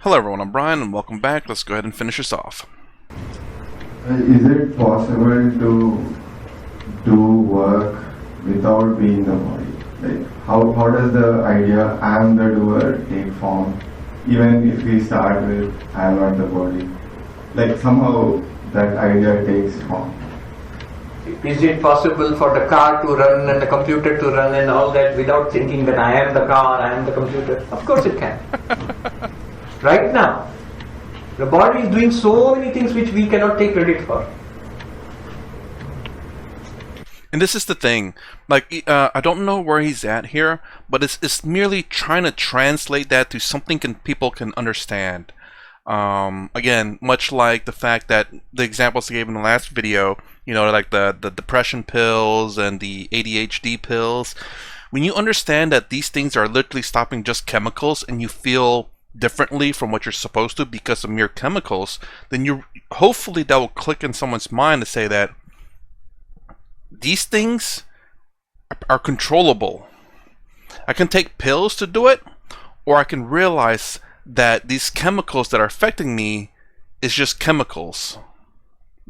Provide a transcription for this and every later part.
Hello everyone, I'm Brian and welcome back. Let's go ahead and finish this off. Is it possible to do work without being the body? Like how does the idea I am the doer take form? Even if we start with I am not the body. Like somehow that idea takes form. Is it possible for the car to run and the computer to run and all that without thinking that I am the car, I am the computer? Of course it can. Right now, the body is doing so many things which we cannot take credit for. And this is the thing, like, I don't know where he's at here, but it's merely trying to translate that to something people can understand. Again, much like the fact that the examples I gave in the last video, you know, like the depression pills and the ADHD pills, when you understand that these things are literally stopping just chemicals and you feel differently from what you're supposed to because of mere chemicals, then you hopefully that will click in someone's mind to say that these things are controllable. I can take pills to do it, or I can realize that these chemicals that are affecting me is just chemicals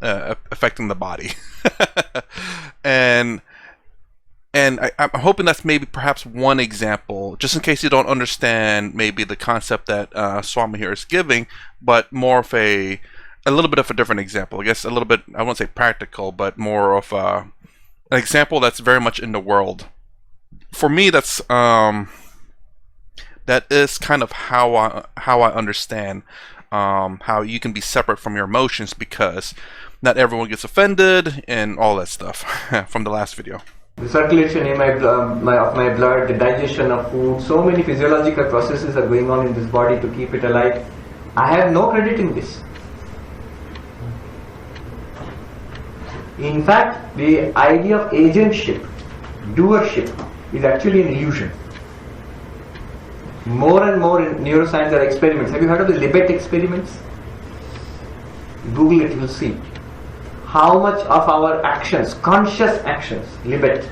affecting the body. And I'm hoping that's maybe perhaps one example, just in case you don't understand maybe the concept that Swami here is giving, but more of a little bit of a different example. I guess a little bit, I won't say practical, but more of an example that's very much in the world. For me, that's that is kind of how I understand how you can be separate from your emotions, because not everyone gets offended and all that stuff from the last video. The circulation in of my blood, the digestion of food, so many physiological processes are going on in this body to keep it alive. I have no credit in this. In fact, the idea of agentship, doership, is actually an illusion. More and more in neuroscience there are experiments. Have you heard of the Libet experiments? Google it, you will see how much of our actions, conscious actions, Libet,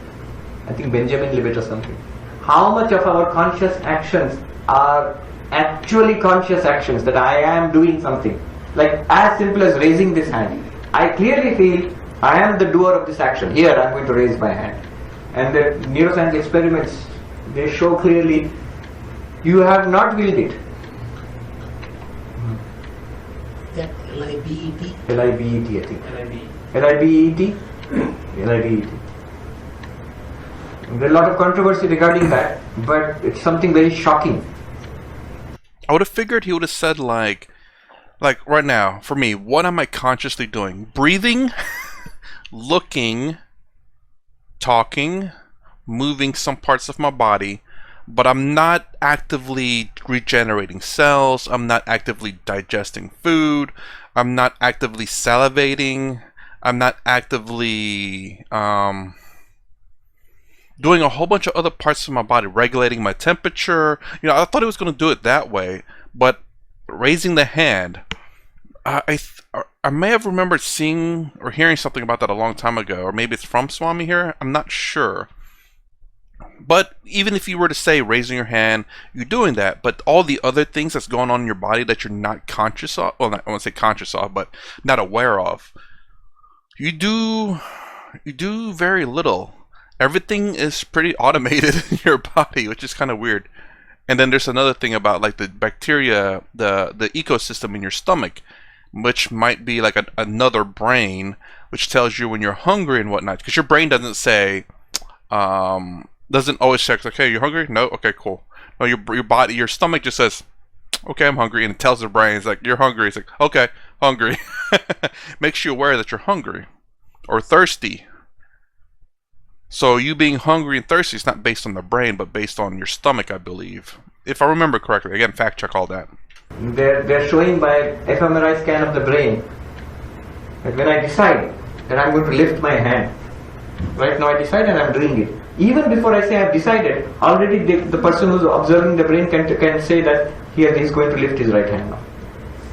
I think Benjamin Libet or something, how much of our conscious actions are actually conscious actions, that I am doing something. Like as simple as raising this hand. I clearly feel I am the doer of this action. Here I am going to raise my hand. And the neuroscience experiments, they show clearly you have not willed it. That L-I-B-E-T? L-I-B-E-T, I think. L-I-B. L-I-B-E-T? L-I-B-E-T. There is a lot of controversy regarding that, but it's something very shocking. I would have figured he would have said like right now, for me, what am I consciously doing? Breathing, looking, talking, moving some parts of my body, but I'm not actively regenerating cells, I'm not actively digesting food, I'm not actively salivating, I'm not actively doing a whole bunch of other parts of my body, regulating my temperature. You know, I thought he was going to do it that way, but raising the hand, I may have remembered seeing or hearing something about that a long time ago, or maybe it's from Swami here, I'm not sure. But even if you were to say raising your hand, you're doing that, but all the other things that's going on in your body that you're not conscious of, well, I won't say conscious of, but not aware of, you do very little. Everything is pretty automated in your body, which is kind of weird. And then there's another thing about like the bacteria, the ecosystem in your stomach, which might be like another brain, which tells you when you're hungry and whatnot, because your brain doesn't say, doesn't always check, okay, you're hungry? No? Okay, cool. No, your body, your stomach just says, okay, I'm hungry, and it tells the brain, it's like, you're hungry. It's like, okay, hungry. Makes you aware that you're hungry or thirsty. So you being hungry and thirsty is not based on the brain, but based on your stomach, I believe. If I remember correctly. Again, fact check all that. They're showing by fMRI scan of the brain that when I decide that I'm going to lift my hand, right now I decide and I'm doing it. Even before I say I've decided, already the person who's observing the brain can say that here he's going to lift his right hand now.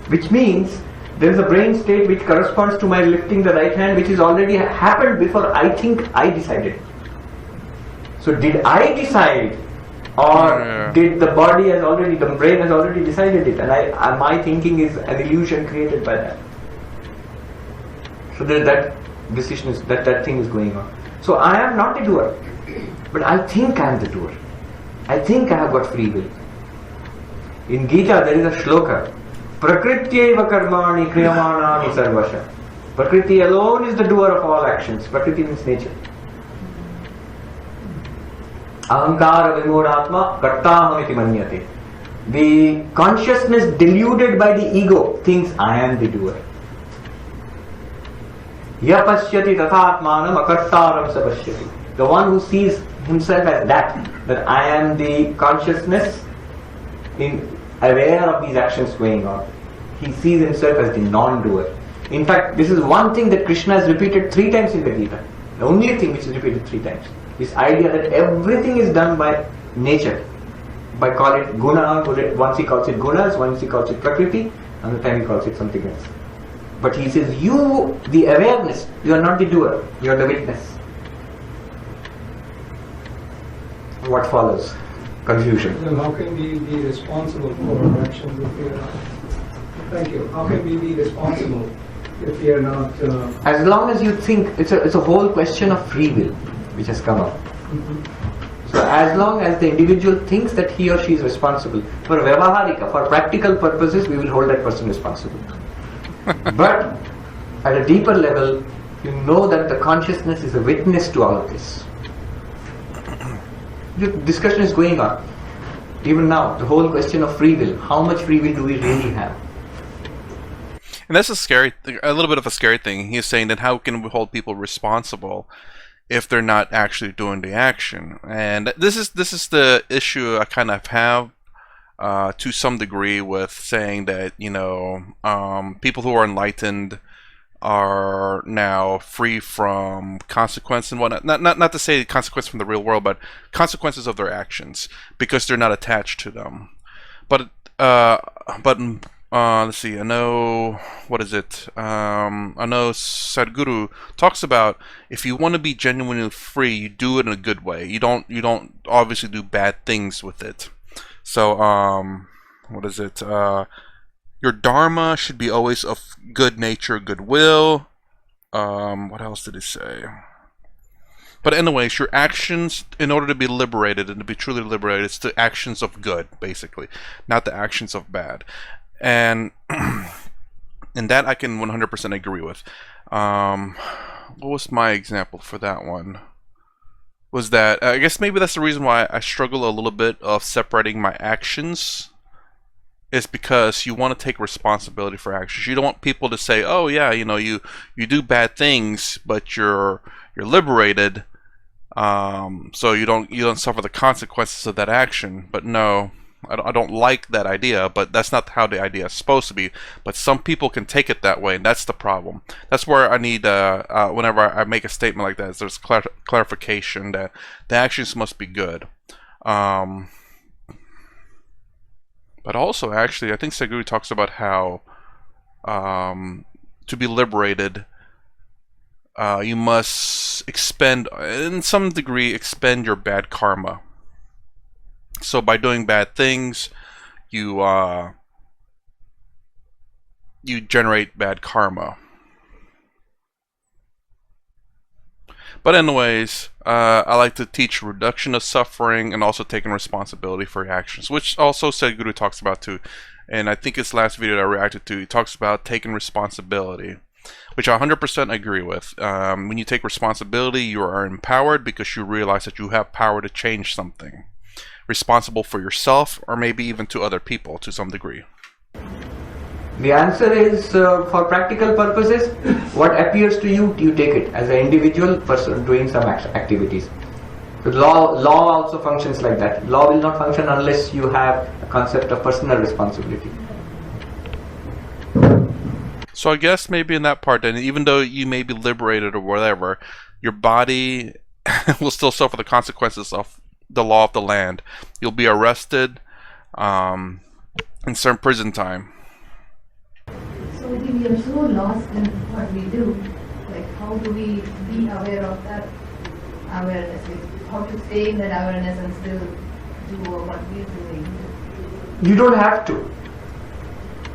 Which means there is a brain state which corresponds to my lifting the right hand, which has already happened before I think I decided. So did I decide or did the body has already, the brain has already decided it, and my thinking is an illusion created by that. So that decision is that thing is going on. So I am not the doer, but I think I am the doer. I think I have got free will. In Gita there is a shloka, Prakrityeva karmani kriyamanani sarvasha. Prakriti alone is the doer of all actions. Prakriti means nature. Ahankara vimodhatma kartahamiti manyate. The consciousness deluded by the ego thinks I am the doer. Yapashyati tathatmanam akartaram sapashyati. The one who sees himself as that I am the consciousness aware of these actions going on. He sees himself as the non-doer. In fact, this is one thing that Krishna has repeated 3 times in the Gita. The only thing which is repeated 3 times. This idea that everything is done by nature. By call it guna, once he calls it gunas, once he calls it prakriti, another time he calls it something else. But he says, you, the awareness, you are not the doer, you are the witness. What follows? Confusion. Then how can we be responsible for our actions if we are not? Thank you. How can we be responsible if we are not? As long as you think, it's a whole question of free will which has come up. So as long as the individual thinks that he or she is responsible, for vyavaharika, for practical purposes, we will hold that person responsible. But at a deeper level, you know that the consciousness is a witness to all of this. The discussion is going on. Even now, the whole question of free will. How much free will do we really have? And that's a little bit of a scary thing. He's saying that how can we hold people responsible if they're not actually doing the action? And this is the issue I kind of have to some degree with saying that, you know, people who are enlightened are now free from consequence and whatnot. Not to say consequence from the real world, but consequences of their actions because they're not attached to them. But let's see. I know Sadhguru talks about if you want to be genuinely free, you do it in a good way. You don't obviously do bad things with it. So your dharma should be always of good nature, goodwill. What else did he say? But anyways, your actions, in order to be liberated and to be truly liberated, it's the actions of good, basically, not the actions of bad. And that I can 100% agree with. What was my example for that one? Was that, I guess maybe that's the reason why I struggle a little bit of separating my actions, is because you want to take responsibility for actions. You don't want people to say, oh yeah, you know, you do bad things, but you're liberated, so you don't suffer the consequences of that action. But no, I don't like that idea, but that's not how the idea is supposed to be. But some people can take it that way, and that's the problem. That's where I need, whenever I make a statement like that, there's clarification that the actions must be good. But also, actually, I think Sadhguru talks about how to be liberated, you must expend, in some degree, expend your bad karma. So by doing bad things, you generate bad karma. But anyways, I like to teach reduction of suffering and also taking responsibility for your actions, which also Sadhguru talks about too. And I think his last video that I reacted to, he talks about taking responsibility, which I 100% agree with. When you take responsibility, you are empowered because you realize that you have power to change something. Responsible for yourself or maybe even to other people to some degree. The answer is, for practical purposes, what appears to you, you take it as an individual person doing some activities. The law also functions like that. Law will not function unless you have a concept of personal responsibility. So I guess maybe in that part, then, even though you may be liberated or whatever, your body will still suffer the consequences of the law of the land. You'll be arrested and serve prison time. So we are so lost in what we do. Like, how do we be aware of that awareness? Like, how to stay in that awareness and still do what we're doing. You don't have to.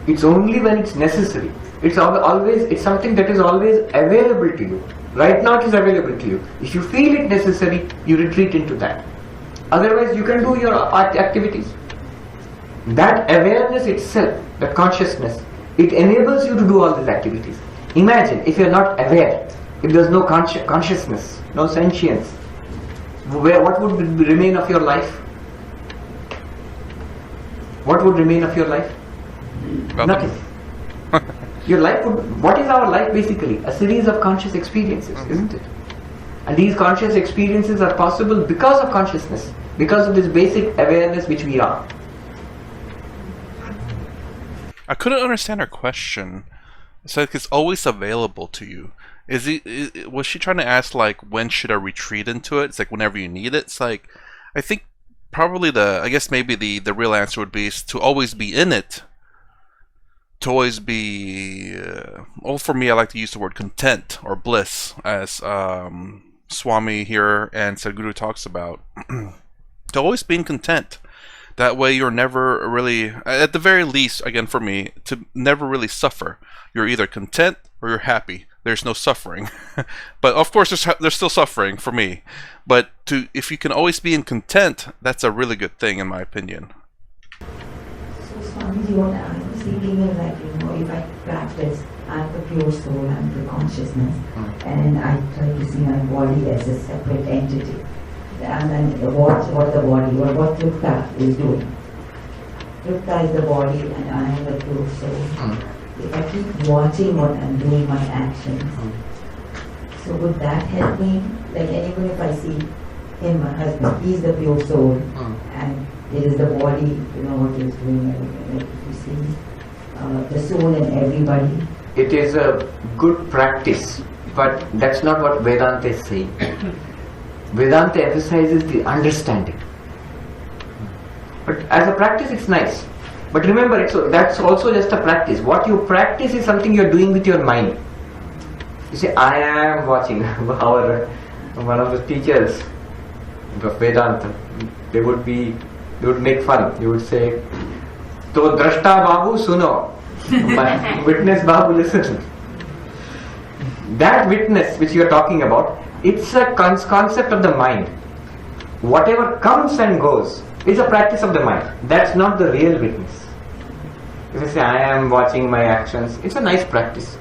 It's only when it's necessary. It's always, it's something that is always available to you. Right now it is available to you. If you feel it necessary, you retreat into that. Otherwise you can do your activities. That awareness itself, that consciousness, it enables you to do all these activities. Imagine if you are not aware, if there is no consciousness, no sentience, what would remain of your life? What would remain of your life? Nothing. Your life would, what is our life basically? A series of conscious experiences, isn't it? And these conscious experiences are possible because of consciousness, because of this basic awareness which we are. I couldn't understand her question. It's like it's always available to you. Was she trying to ask like when should I retreat into it? It's like whenever you need it. It's like I think probably I guess maybe the real answer would be is to always be in it. To always be for me I like to use the word content or bliss as Swami here and Sadhguru talks about. To always being content. That way you're never really, at the very least, again for me, to never really suffer. You're either content or you're happy. There's no suffering. But of course there's still suffering for me. But if you can always be in content, that's a really good thing in my opinion. So Swamiji, what I was thinking is like, if I practice, I'm the pure soul, I'm the consciousness, and I try to see my body as a separate entity. And then what the body, or what Tripta is doing. Tripta is the body and I am the pure soul. If I keep watching what I'm doing, my actions, so would that help me? Like even if I see him, my husband, he's the pure soul, and it is the body, what he's doing, everything. Like if you see the soul in everybody. It is a good practice, but that's not what Vedanta is saying. Vedanta emphasizes the understanding. But as a practice it's nice. But remember, that's also just a practice. What you practice is something you're doing with your mind. You say, I am watching. One of the teachers of Vedanta, they would make fun. They would say, To drashta babu suno. Witness babu listen. That witness which you are talking about, it's a concept of the mind. Whatever comes and goes is a practice of the mind. That's not the real witness. If you say, I am watching my actions, it's a nice practice.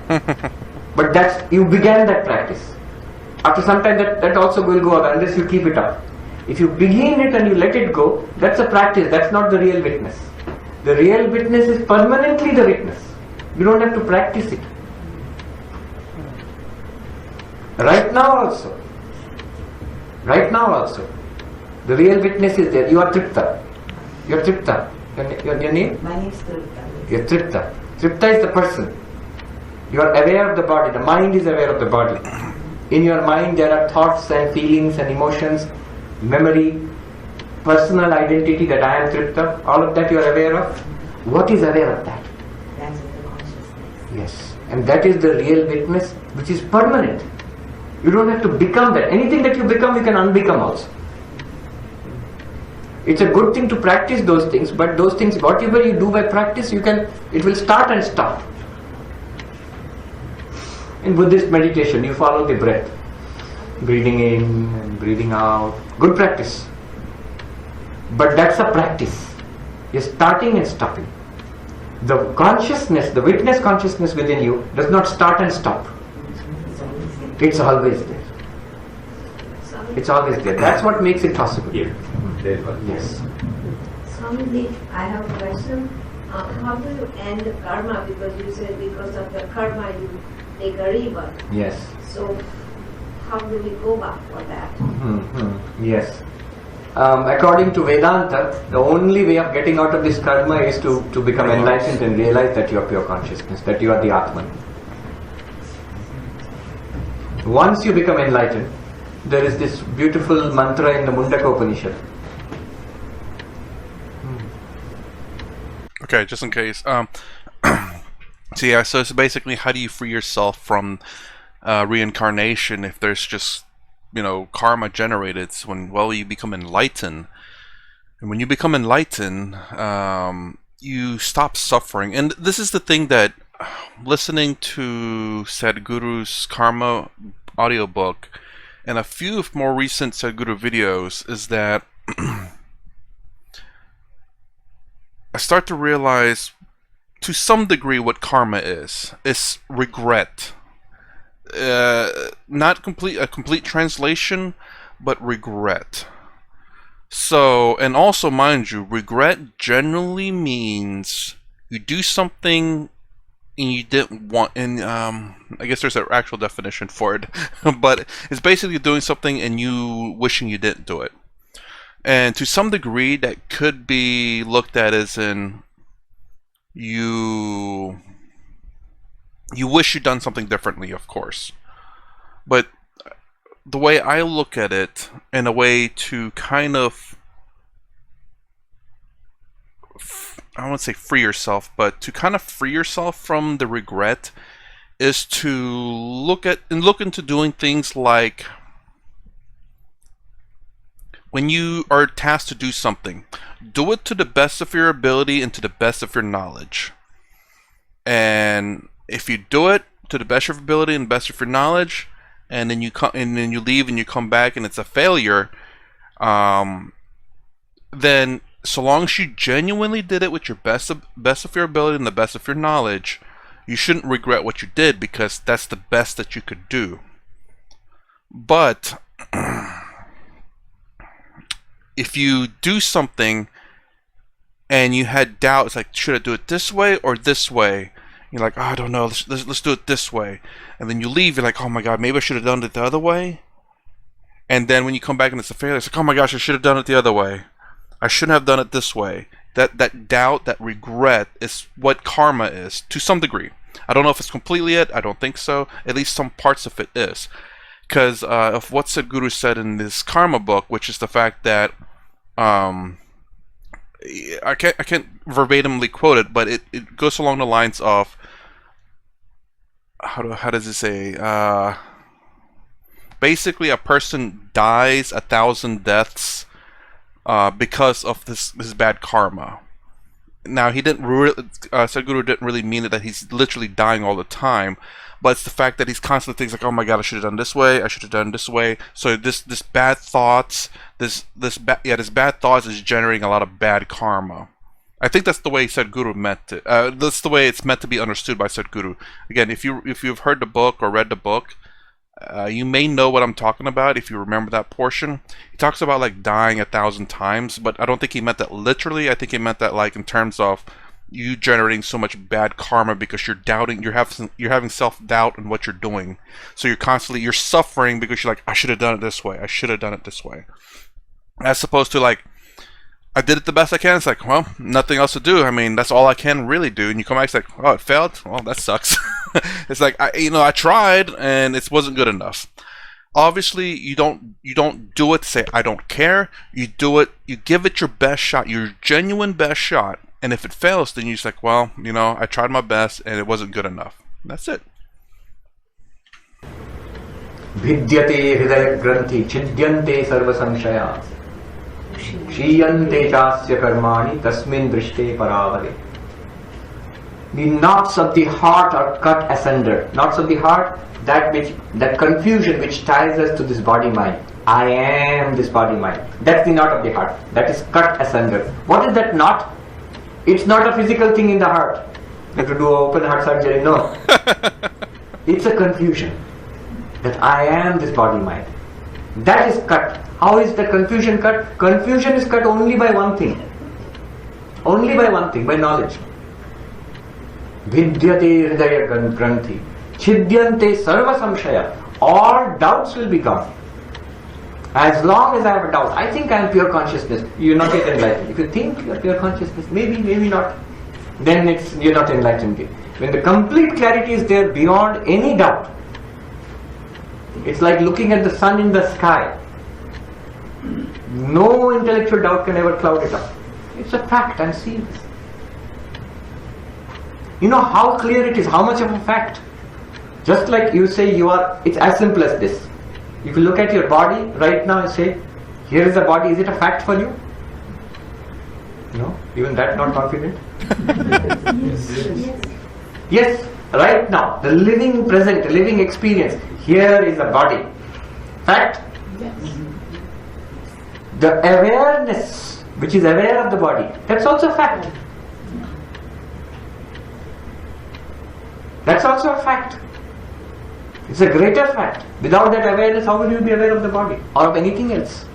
But you began that practice. After some time that also will go up unless you keep it up. If you begin it and you let it go, that's a practice, that's not the real witness. The real witness is permanently the witness. You don't have to practice it. Right now also, the real witness is there. You are Tripta. Your name? My name is Tripta. You're Tripta. Tripta is the person. You are aware of the body. The mind is aware of the body. In your mind there are thoughts and feelings and emotions, memory, personal identity that I am Tripta. All of that you are aware of. What is aware of that? That is the consciousness. Yes. And that is the real witness which is permanent. You don't have to become that. Anything that you become, you can unbecome also. It's a good thing to practice those things, but those things, whatever you do by practice, it will start and stop. In Buddhist meditation, you follow the breath. Breathing in and breathing out. Good practice. But that's a practice. You're starting and stopping. The consciousness, the witness consciousness within you does not start and stop. It's always there. It's always there. That's what makes it possible. Yeah. Yes. Swamiji, I have a question. How do you end karma? Because you said because of the karma you take a rebirth. Yes. So how do we go back for that? Yes. According to Vedanta, the only way of getting out of this karma is to become enlightened and realize that you are pure consciousness, that you are the Atman. Once you become enlightened, there is this beautiful mantra in the Mundaka Upanishad. Okay, just in case. So it's basically how do you free yourself from reincarnation if there's just karma generated? So when you become enlightened, And when you become enlightened, you stop suffering. And this is the thing that listening to Sadhguru's Karma audiobook and a few of more recent Sadhguru videos is that I start to realize to some degree what karma is. It's regret. Not a complete translation, but regret. So, and also mind you, regret generally means you do something and you didn't want, and I guess there's an actual definition for it, but it's basically doing something and you wishing you didn't do it. And to some degree, that could be looked at as in you wish you'd done something differently, of course. But the way I look at it, in a way to kind of, I don't want to say free yourself, but to kind of free yourself from the regret, is to look into doing things like, when you are tasked to do something, do it to the best of your ability and to the best of your knowledge. And if you do it to the best of your ability and best of your knowledge, and then you leave and you come back and it's a failure, then so long as you genuinely did it with your best of your ability and the best of your knowledge, you shouldn't regret what you did, because that's the best that you could do. But if you do something and you had doubt, it's like, should I do it this way or this way? You're like, oh, I don't know, let's do it this way. And then you leave, you're like, oh my god, maybe I should have done it the other way. And then when you come back and it's a failure, it's like, oh my gosh, I should have done it the other way. I shouldn't have done it this way. That doubt, that regret is what karma is, to some degree. I don't know if it's completely it, I don't think so. At least some parts of it is. Because of what Sadhguru said in this karma book, which is the fact that I can't verbatimly quote it, but it goes along the lines of, how does it say? Basically, a person dies 1,000 deaths because of this bad karma. Now, he didn't Sadhguru didn't really mean it that he's literally dying all the time, but it's the fact that he's constantly thinking like, oh my god, I should have done this way, I should have done this way. So this bad thoughts, this bad thoughts is generating a lot of bad karma. I think that's the way Sadhguru meant it. That's the way it's meant to be understood by Sadhguru. Again, if you've heard the book or read the book, you may know what I'm talking about if you remember that portion. He talks about like dying 1,000 times, but I don't think he meant that literally. I think he meant that like in terms of you generating so much bad karma because you're doubting, you're having self-doubt in what you're doing. So you're suffering because you're like, I should have done it this way. I should have done it this way. As opposed to like, I did it the best I can. It's like, well, nothing else to do. I mean, that's all I can really do. And you come back, it's like, oh, it failed? Well, that sucks. It's like, I tried and it wasn't good enough. Obviously, you don't do it to say, I don't care. You do it, you give it your best shot, your genuine best shot. And if it fails, then you're just like, well, I tried my best and it wasn't good enough. That's it. Vidyate hridaya granthi chidyante sarva samshaya Shriyante chasya karmani tasmin drishte paravare. The knots of the heart are cut asunder. Knots of the heart, that confusion which ties us to this body mind. I am this body mind. That's the knot of the heart. That is cut asunder. What is that knot? It's not a physical thing in the heart. You have to do open heart surgery. No. It's a confusion that I am this body mind. That is cut. How is the confusion cut? Confusion is cut only by one thing. Only by one thing, by knowledge. Vidyate hridaya granthi chidyante sarva samshaya. All doubts will be gone. As long as I have a doubt, I think I am pure consciousness. You are not yet enlightened. If you think you are pure consciousness, maybe not, then you are not enlightened. When the complete clarity is there beyond any doubt, it's like looking at the sun in the sky. No intellectual doubt can ever cloud it up. It's a fact, I'm seeing this. You know how clear it is, how much of a fact. Just like you say it's as simple as this. If you look at your body right now and say, here is the body, is it a fact for you? Even that not confident? Yes, right now, the living present, living experience, here is a body. Fact? The awareness, which is aware of the body, that's also fact. That's also a fact. It's a greater fact. Without that awareness, how will you be aware of the body or of anything else?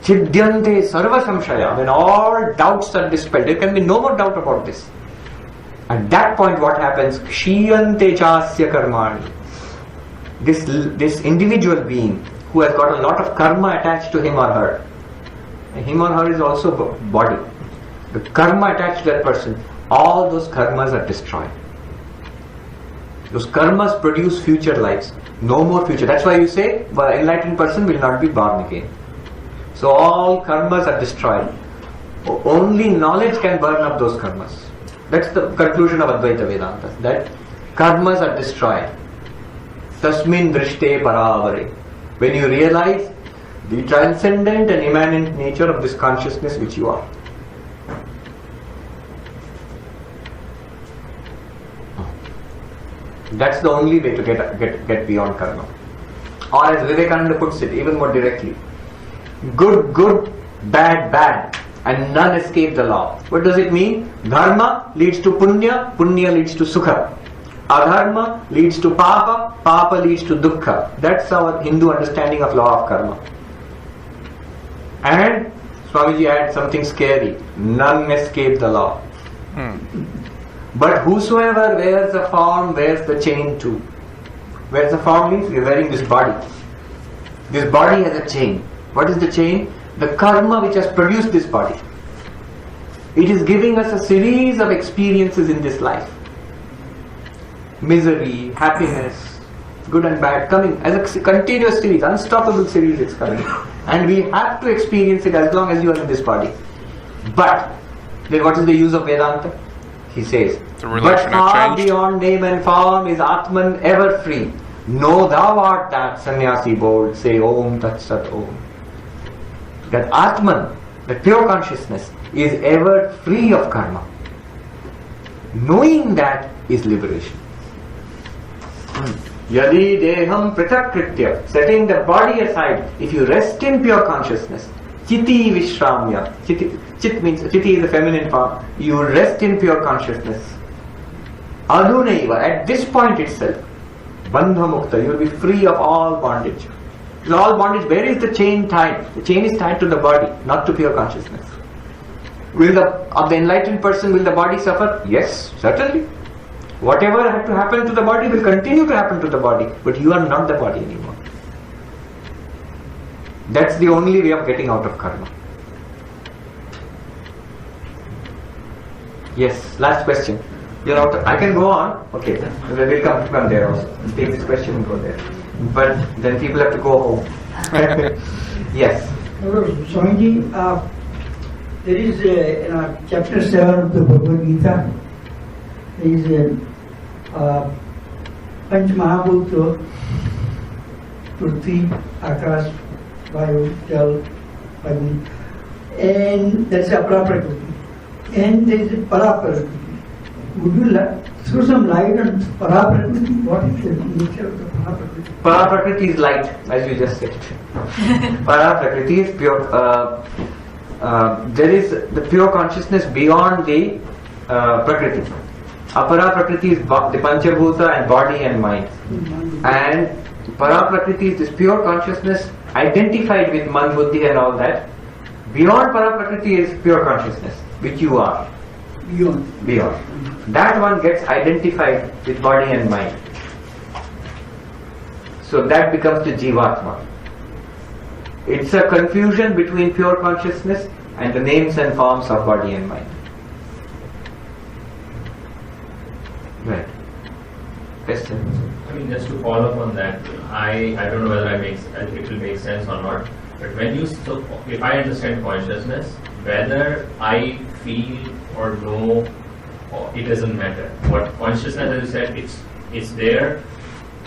Chidyante sarva samshaya, when all doubts are dispelled, there can be no more doubt about this. At that point, what happens? Kshiyante chasya karmani. This individual being who has got a lot of karma attached to him or her, and him or her is also body. The karma attached to that person, all those karmas are destroyed. Those karmas produce future lives. No more future. That's why you say, the enlightened person will not be born again. So all karmas are destroyed. Only knowledge can burn up those karmas. That's the conclusion of Advaita Vedanta. That karmas are destroyed. Tasmin drishte paravare. When you realize the transcendent and immanent nature of this consciousness which you are. That's the only way to get beyond karma. Or as Vivekananda puts it even more directly, good, good, bad, bad, and none escape the law. What does it mean? Dharma leads to punya, punya leads to sukha. Adharma leads to papa, papa leads to dukkha. That's our Hindu understanding of law of karma. And Swamiji had something scary. None escape the law. But whosoever wears a form wears the chain too. Wears a form means we are wearing this body. This body has a chain. What is the chain? The karma which has produced this body. It is giving us a series of experiences in this life. Misery, happiness, good and bad, coming as a continuous series, unstoppable series it's coming. And we have to experience it as long as you are in this body. But, then what is the use of Vedanta? He says, but far beyond name and form is Atman ever free. Know thou art that, sannyasi bold, say Om Tat Sat Om. That Atman, the pure consciousness, is ever free of karma. Knowing that is liberation. Yadi deham pritakritya, setting the body aside, if you rest in pure consciousness, chiti vishramya, chit means, chiti is the feminine form, you rest in pure consciousness. Adunaiva, at this point itself, bandha mukta, you will be free of all bondage. In all bondage, where is the chain tied? The chain is tied to the body, not to pure consciousness. Of the enlightened person, will the body suffer? Yes, certainly. Whatever had to happen to the body will continue to happen to the body, but you are not the body anymore. That's the only way of getting out of karma. Yes, last question. You're out. I can go on. Okay, we'll come from there also. Take this question and go there. But then people have to go home. Yes. Swamiji, there is in chapter 7 of the Bhagavad Gita, there is Panch Mahabhuta, Prithvi, Akash, Vayu, Jal, Agni, and that's a Praprakriti. And there is Paraprakriti. Would you throw some light on Paraprakriti? What is the nature of the Paraprakriti? Paraprakriti is light, as you just said. Paraprakriti is pure. There is the pure consciousness beyond the Prakriti. Apara-prakriti is the Panchabhuta and body and mind. And Para-prakriti is this pure consciousness identified with man, buddhi and all that. Beyond Para-prakriti is pure consciousness, which you are. Beyond. That one gets identified with body and mind. So that becomes the Jiva Atman. It's a confusion between pure consciousness and the names and forms of body and mind. Right. Question? I mean, just to follow up on that, I don't know whether it will make sense or not. But when you, so if I understand consciousness, whether I feel or know, it doesn't matter. What consciousness, as you said, it's there.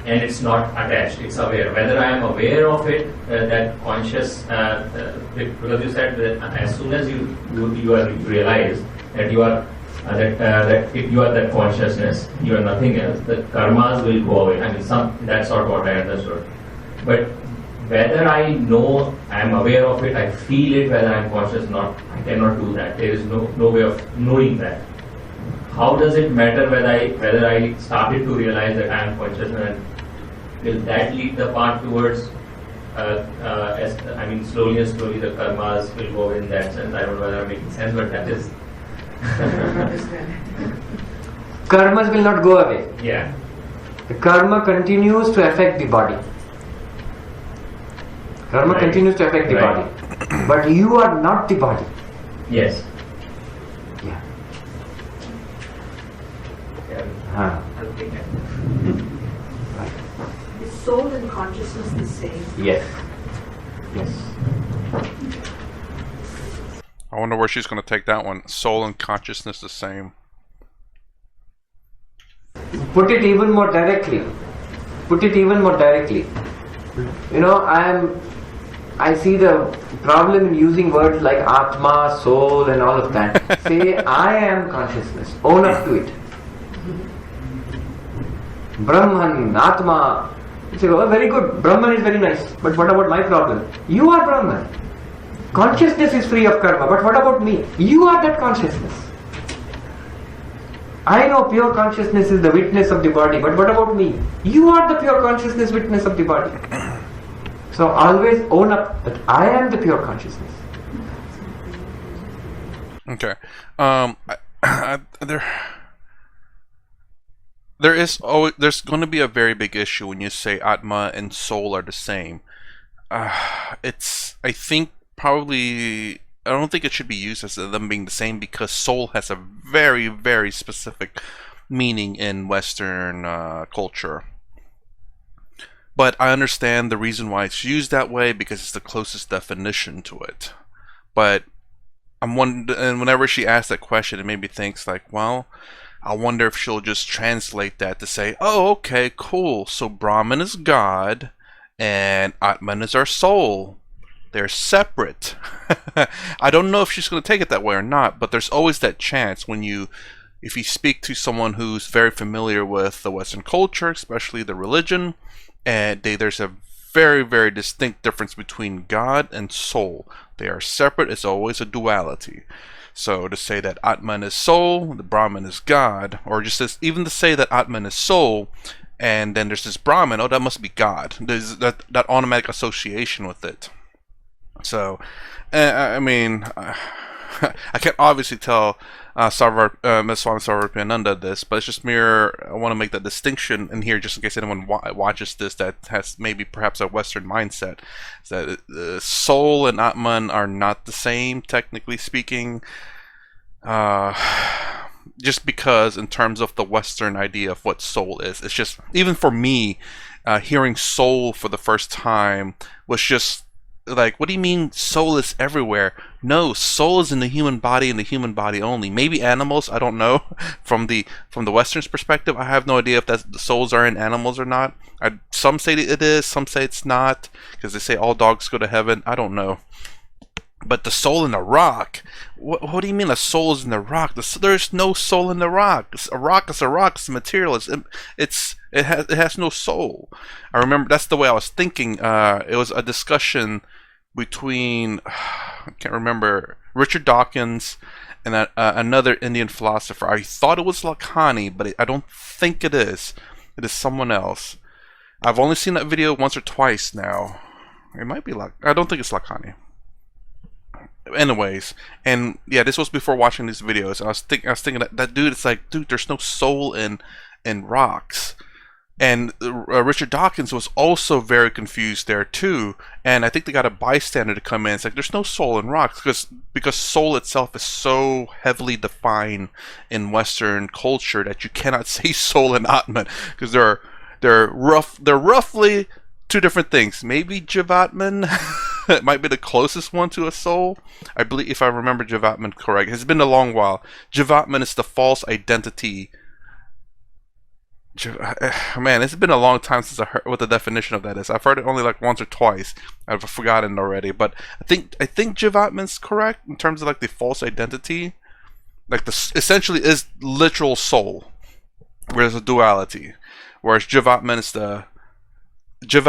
and it's not attached, it's aware. Whether I am aware of it, that conscious, because you said that as soon as you realize that you are that if you are that consciousness, you are nothing else, the karmas will go away. I mean, that's not what I understood. But whether I know, I am aware of it, I feel it, whether I am conscious or not, I cannot do that. There is no way of knowing that. How does it matter whether I started to realize that I am conscious, and will that lead the path towards, slowly and slowly the karmas will go in that sense? I don't know whether I'm making sense, but that is. Karmas will not go away. Yeah. The karma continues to affect the body. Karma continues to affect the body. But you are not the body. Yes. Yeah. Is soul and consciousness the same? Yes. Yes. I wonder where she's going to take that one. Soul and consciousness the same. Put it even more directly. You know, I see the problem in using words like Atma, soul and all of that. Say, I am consciousness. Own up to it. Brahman, Atma. You say, oh, very good. Brahman is very nice. But what about my problem? You are Brahman. Consciousness is free of karma. But what about me? You are that consciousness. I know pure consciousness is the witness of the body. But what about me? You are the pure consciousness witness of the body. So always own up that I am the pure consciousness. Okay. There's going to be a very big issue when you say Atma and soul are the same. I don't think it should be used as them being the same, because soul has a very, very specific meaning in Western culture. But I understand the reason why it's used that way, because it's the closest definition to it. But and whenever she asked that question, it made me think like, well, I wonder if she'll just translate that to say, oh, okay, cool. So Brahman is God, and Atman is our soul. They're separate. I don't know if she's going to take it that way or not, but there's always that chance if you speak to someone who's very familiar with the Western culture, especially the religion, and there's a very, very distinct difference between God and soul. They are separate. It's always a duality. So to say that Atman is soul, the Brahman is God, or just even to say that Atman is soul, and then there's this Brahman, oh, that must be God. There's that automatic association with it. So, I mean, I can't obviously tell Ms. Swami Sarvapriyananda this, but it's just I want to make that distinction in here, just in case anyone watches this that has maybe perhaps a Western mindset, is that soul and Atman are not the same, technically speaking. Just because in terms of the Western idea of what soul is, it's just, even for me, hearing soul for the first time was just like, what do you mean soul is everywhere? No, soul is in the human body and the human body only. Maybe animals, I don't know. From the Western's perspective, I have no idea if the souls are in animals or not. Some say it is, some say it's not, because they say all dogs go to heaven. I don't know. But the soul in the rock, what do you mean a soul is in the rock? There's no soul in the rock. A rock is a rock. It's a material. It has no soul. I remember that's the way I was thinking. It was a discussion between, I can't remember, Richard Dawkins and another Indian philosopher. I thought it was Lakhani, but I don't think it is. It is someone else. I've only seen that video once or twice now. It might be I don't think it's Lakhani. Anyways, and yeah, this was before watching these videos. I was thinking that dude, it's like, dude, there's no soul in rocks. And Richard Dawkins was also very confused there too. And I think they got a bystander to come in. It's like, there's no soul in rocks, because soul itself is so heavily defined in Western culture that you cannot say soul and Atman, because they're roughly two different things. Maybe Jiva Atman it might be the closest one to a soul. I believe, if I remember Jiva Atman correct. It's been a long while. Jiva Atman is the false identity Man, it's been a long time since I heard what the definition of that is. I've heard it only like once or twice. I've forgotten already. But I think Jiva Atman's correct in terms of like the false identity. Like essentially is literal soul, where there's a duality. Whereas Jiva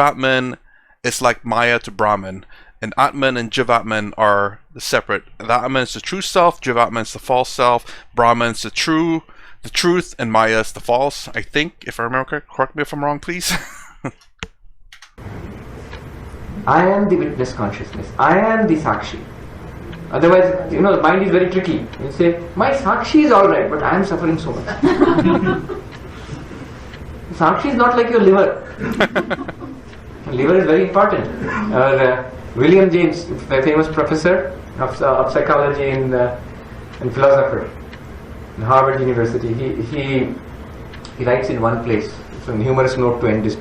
Atman is like Maya to Brahman, and Atman and Jiva Atman are the separate. The Atman is the true self, Jiva Atman is the false self, Brahman is the truth, and Maya is the false. I think, if I remember correct me if I'm wrong, please. I am the witness consciousness. I am the Sakshi. Otherwise, the mind is very tricky. You say, my Sakshi is alright, but I am suffering so much. Sakshi is not like your liver. Liver is very important. William James, a famous professor of psychology and philosopher in Harvard University, he writes in one place, it's a humorous note to end this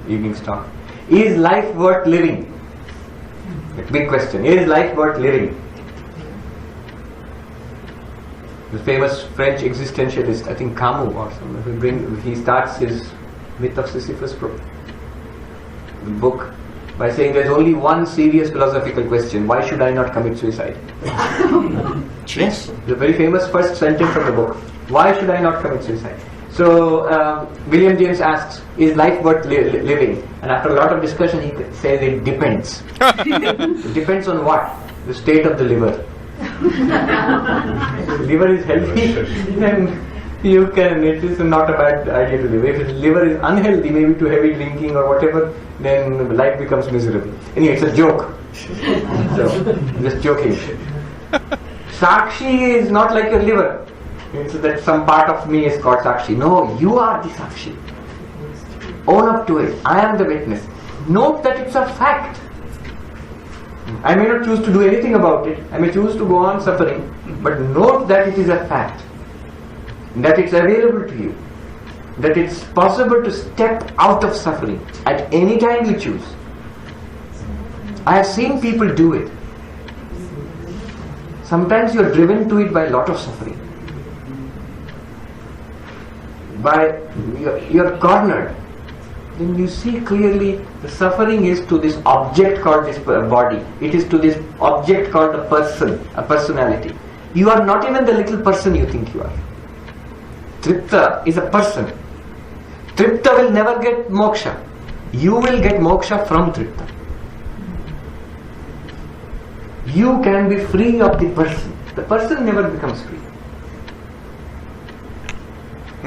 evening's talk. Is life worth living? A big question. Is life worth living? The famous French existentialist, I think Camus or something, he starts his Myth of Sisyphus book by saying there's only one serious philosophical question: why should I not commit suicide? Yes, the very famous first sentence of the book. Why should I not commit suicide? So William James asks, is life worth living? And after a lot of discussion, he says it depends. It depends on what? The state of the liver. If the liver is healthy, then you can, it is not a bad idea to live. If the liver is unhealthy, maybe too heavy drinking or whatever, then life becomes miserable. Anyway, it's a joke. So, just joking. Sakshi is not like your liver. It's that some part of me is called Sakshi. No, you are the Sakshi. Own up to it. I am the witness. Note that it's a fact. I may not choose to do anything about it. I may choose to go on suffering. But note that it is a fact. That it's available to you. That it's possible to step out of suffering at any time you choose. I have seen people do it. Sometimes you are driven to it by a lot of suffering. You're cornered. Then you see clearly the suffering is to this object called this body. It is to this object called a person, a personality. You are not even the little person you think you are. Tripta is a person. Tripta will never get moksha. You will get moksha from Tripta. You can be free of the person. The person never becomes free.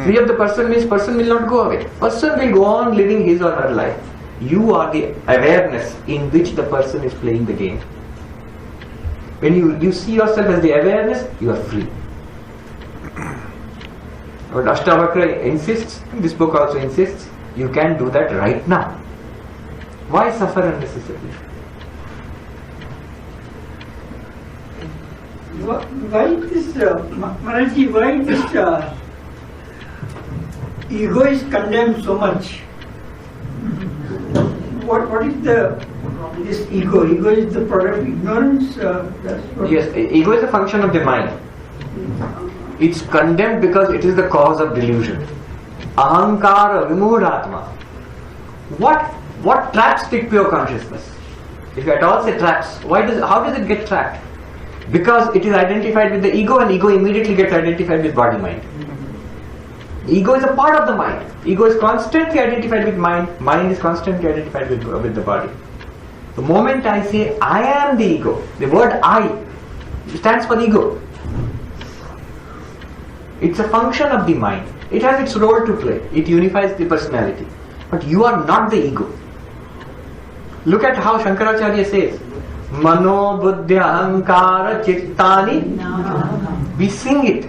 Free of the person means person will not go away. Person will go on living his or her life. You are the awareness in which the person is playing the game. When you see yourself as the awareness, you are free. But Ashtavakra insists, this book also insists, you can do that right now. Why suffer unnecessarily? Why this, Maharajji, why this ego is condemned so much? What is this ego? Ego is the product of ignorance? Yes, ego is a function of the mind. It's condemned because it is the cause of delusion. Ahankara vimudhatma. What traps the pure consciousness? If you at all say traps, how does it get trapped? Because it is identified with the ego, and ego immediately gets identified with body-mind. Ego is a part of the mind. Ego is constantly identified with mind. Mind is constantly identified with the body. The moment I say I am the ego, the word I stands for ego. It's a function of the mind. It has its role to play. It unifies the personality. But you are not the ego. Look at how Shankaracharya says, Mano buddhya ahankara chittani. We sing it.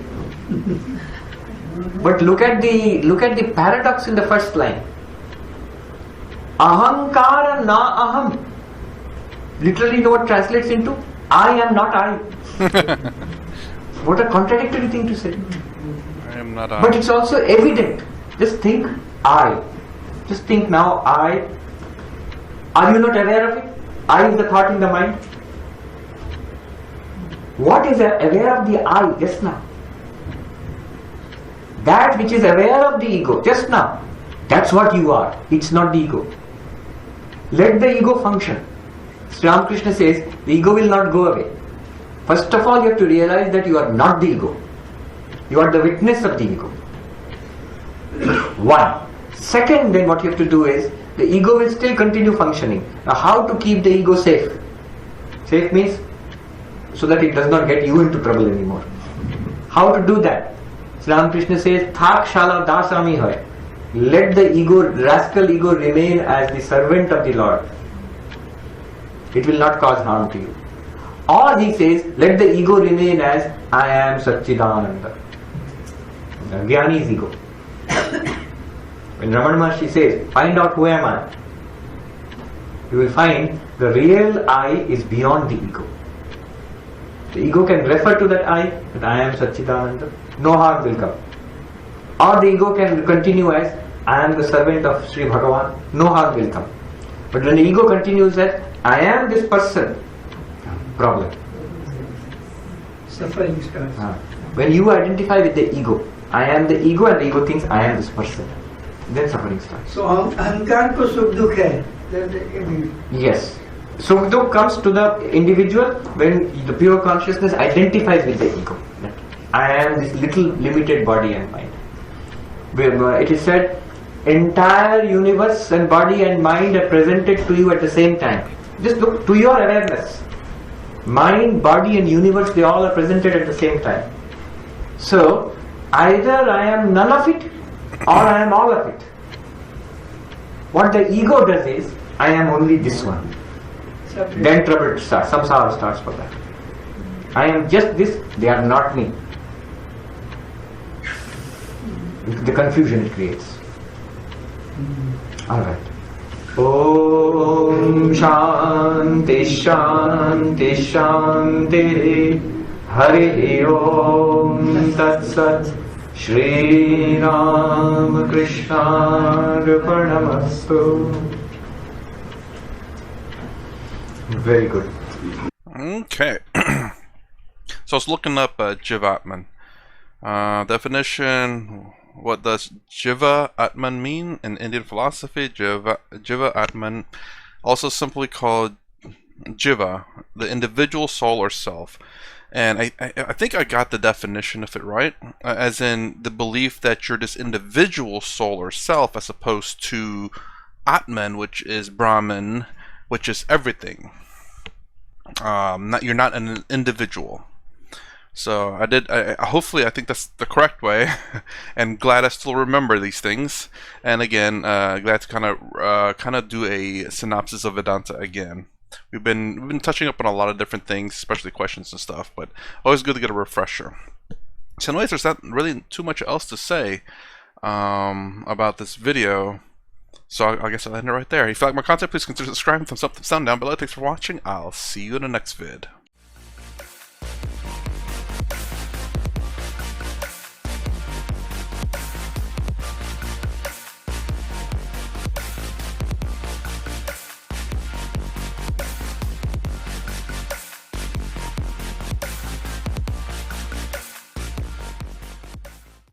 But look at the paradox in the first line. Ahankara na aham. Literally, you know what translates into? I am not I. What a contradictory thing to say. I am not I. But it's also evident. Just think I. Just think now I. Are you not aware of it? I is the thought in the mind. What is aware of the I just now? That which is aware of the ego just now That's what you are. It's not the ego. Let the ego function. Sri Ramakrishna says the ego will not go away. First of all, you have to realize that you are not the ego. You are the witness of the ego. One. Second, then what you have to do is, the ego will still continue functioning. Now, how to keep the ego safe? Safe means so that it does not get you into trouble anymore. How to do that? Sri Ramakrishna says, Thak shala dasami hai. Let the ego, rascal ego, remain as the servant of the Lord. It will not cause harm to you. Or he says, let the ego remain as I am Satchidananda. The Jnani's ego. When Ramana Maharshi says, find out who am I, you will find the real I is beyond the ego. The ego can refer to that I am Satchidananda, no harm will come. Or the ego can continue as I am the servant of Sri Bhagavan, no harm will come. But when the ego continues as I am this person, problem. Suffering starts. When you identify with the ego, I am the ego, and the ego thinks I am this person, then suffering starts. So ahankar ko sukh dukh hai. Yes. Sukh dukh comes to the individual when the pure consciousness identifies with the ego. I am this little limited body and mind. It is said, entire universe and body and mind are presented to you at the same time. Just look to your awareness. Mind, body and universe, they all are presented at the same time. So, either I am none of it or I am all of it. What the ego does is, I am only this one. Then trouble starts, samsara starts for that. I am just this, they are not me. The confusion it creates. Alright. Om Shanti Shanti Shanti Hari Om Tat Sat Shri Ram Krishna Arpanamastu. Very good. Okay. So I was looking up Jiva Atman. Definition. What does Jiva Atman mean in Indian philosophy? Jiva Atman, also simply called Jiva, the individual soul or self. And I think I got the definition of it right, as in the belief that you're this individual soul or self, as opposed to Atman, which is Brahman, which is everything. You're not an individual. So hopefully I think that's the correct way, and glad I still remember these things. And again, glad to kind of do a synopsis of Vedanta again. We've been touching up on a lot of different things, especially questions and stuff, but always good to get a refresher. So anyways, there's not really too much else to say about this video. So I guess I'll end it right there. If you like my content, please consider subscribing, thumbs up, thumbs down below. Thanks for watching. I'll see you in the next vid.